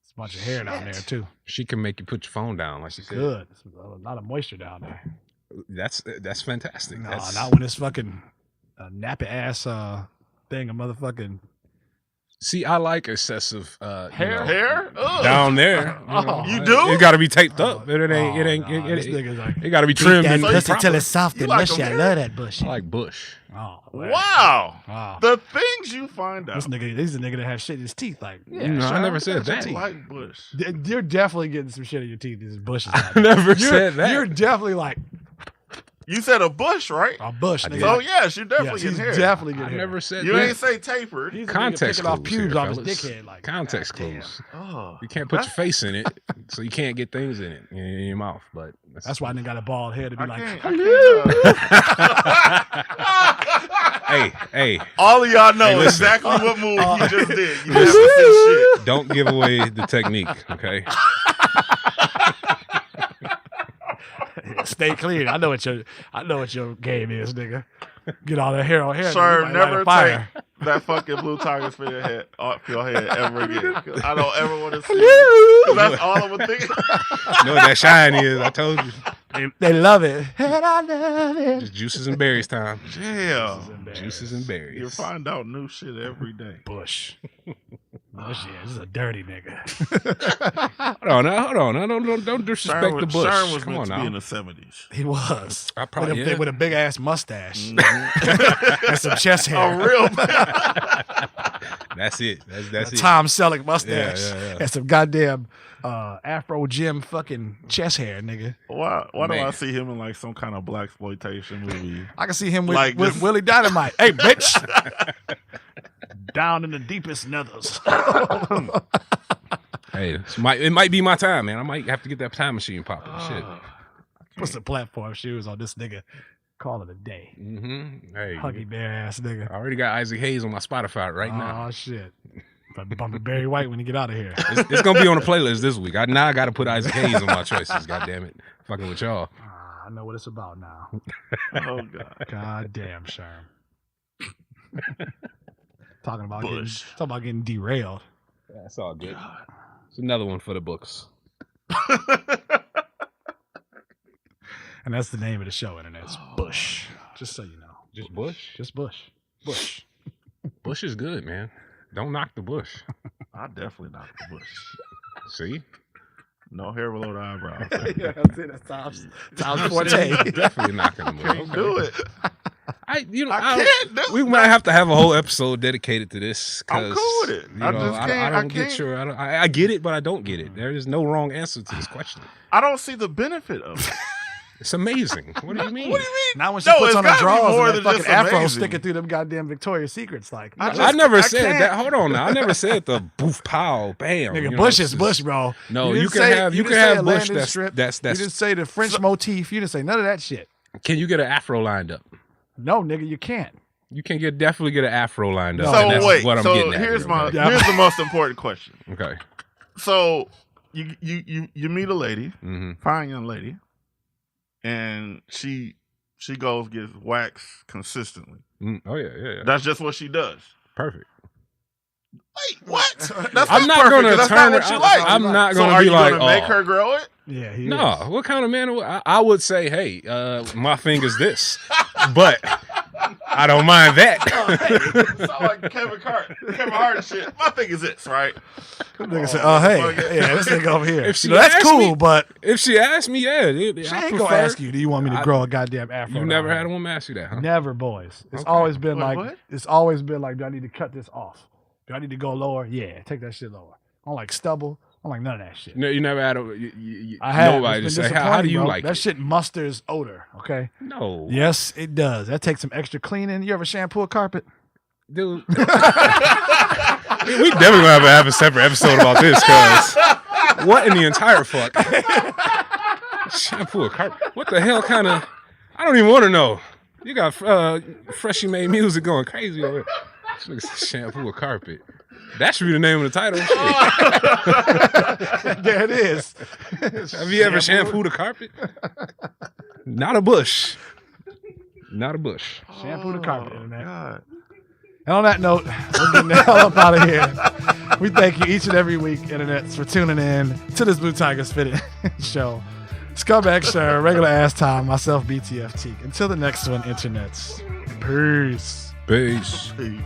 it's a bunch of hair down there too. She can make you put your phone down, like she said. Good. There's a lot of moisture down there. That's fantastic. No, not when it's fucking nappy ass thing of motherfucking. See, I like excessive hair down there. You do? It got to be taped up. It got to be trimmed. And pussy till it's soft and mushy. I love that bush. I like bush. Oh, wow. The things you find out. This is a nigga that has shit in his teeth. Like, I never said that. I like bush. You're definitely getting some shit in your teeth. These bushes. I never said that. You're definitely like. You said a bush, right? A bush. Nigga. So yes, you definitely get hair. Definitely get hair. I never said you that. ain't say tapered. Context clues. Off pubes off his dickhead. Like context clues. You can't put your face in it, so you can't get things in it in your mouth. But that's why I didn't got a bald head to be like, hey. All of y'all know exactly what move you just did. You never said shit. Don't give away the technique, okay? Stay clean. I know what your game is, nigga. Get all that hair on hair. Sir, never take that fucking Bluetigersfitted fitted head off your head ever again. I don't ever want to see it. That's all I'm thinking. You know what that shine is? I told you. They love it. And I love it. Just juices and berries time. Yeah. Juices and berries. You find out new shit every day. Bush. Oh shit, this is a dirty nigga. Hold on. Don't disrespect the Bush. Sherm was Come meant on to be now. in the 70s. He was. I probably with a big ass mustache Mhm. and some chest hair. A real That's it. That's a it. Tom Selleck mustache Yeah. and some goddamn Afro Jim fucking chest hair, nigga. Why do Man. I see him in like some kind of blaxploitation movie? I can see him with, Like with this- Willie Dynamite. Hey, bitch. Down in the deepest nethers. Hey, it might be my time, man. I might have to get that time machine popping. Shit. Put some platform shoes on this nigga. Call it a day. Mm-hmm. Hey, Huggy bear ass nigga. I already got Isaac Hayes on my Spotify right now. Oh shit. Bumping Barry White when you get out of here. It's gonna be on the playlist this week. I got to put Isaac Hayes on my choices. God damn it, fucking with y'all. I know what it's about now. Oh god. God damn, Sherm. talking about Bush. getting derailed. Yeah, it's all good. It's another one for the books. And that's the name of the show, Internet. It's Bush. Just so you know. Just Bush. Just Bush. Bush. Bush is good, man. Don't knock the bush. I definitely knocked the Bush. See, No hair below the eyebrows. Yeah, that's it. That's Tom's forte. definitely knocking the bush. Can't do it. I I can't do we it. might have to have a whole episode dedicated to this. I'm cool with it. You I know, just can't- I I don't get can't. your. I get it, but I don't get it. There is no wrong answer to this question. I don't see the benefit of it. It's amazing. What do you mean? What do you mean? Now when she No, puts it's on her gotta be drawers more and that than fucking just afro amazing. sticking through them goddamn Victoria's Secrets, like I never said can't. that. Hold on now. I never said the boof pow bam. nigga, You know, Bush it's is just- Bush, bro. No, didn't you can say- have you you didn't can say have a Bush. landing That's strip. that's You didn't say the French motif. You didn't say none of that shit. Can you get an afro lined up? No, nigga, you can't. You can definitely get an afro lined up. No. and So that's wait. what I'm So getting at here's here, my okay? Yeah. here's the most important question. Okay. So you meet a lady, Mm-hmm. fine young lady, and she goes gets waxed consistently. Oh yeah. That's just what she does. Perfect. Wait, what? That's I'm not perfect, gonna 'cause that's turn not it. what you like. I'm not So gonna are be you like, gonna make oh. her grow it? Yeah, he No, is. what kind of man? I would say, hey, my thing is this, but I don't mind that. So like Kevin Hart shit. My thing is this, right? Nigga said, "Oh hey, yeah, this nigga over here. If she You know, that's asked cool, me- but If she asked me, yeah, she ain't gonna ask you. Do you want me to grow a goddamn afro? You never down had a here?" woman ask you that, huh? Never, boys. It's Okay. always been Wait, like what? it's always been like, do I need to cut this off? Do I need to go lower? Yeah, take that shit lower. I don't like stubble. I don't like none of that shit. No, you never had I have. nobody to It's been say, how do disappointing, you bro. like that it? shit musters odor, okay? No, Yes, it does. That takes some extra cleaning. You ever shampoo a carpet? dude. We definitely gonna have a separate episode about this, cause what in the entire fuck? Shampoo a carpet? What the hell kind of? I don't even want to know. You got freshly made music going crazy over here. This nigga said shampoo a carpet. That should be the name of the title. Shit. There it is. Have you ever shampooed a carpet? Not a bush. Not a bush. Shampoo the carpet, Oh, Internet. God. And on that note, we're getting the hell up out of here. We thank you each and every week, Internets, for tuning in to this Blue Tigers Fitted show. Scumbag Sure, regular ass time, myself, BTF Teak. Until the next one, Internets. Peace. Peace. Peace.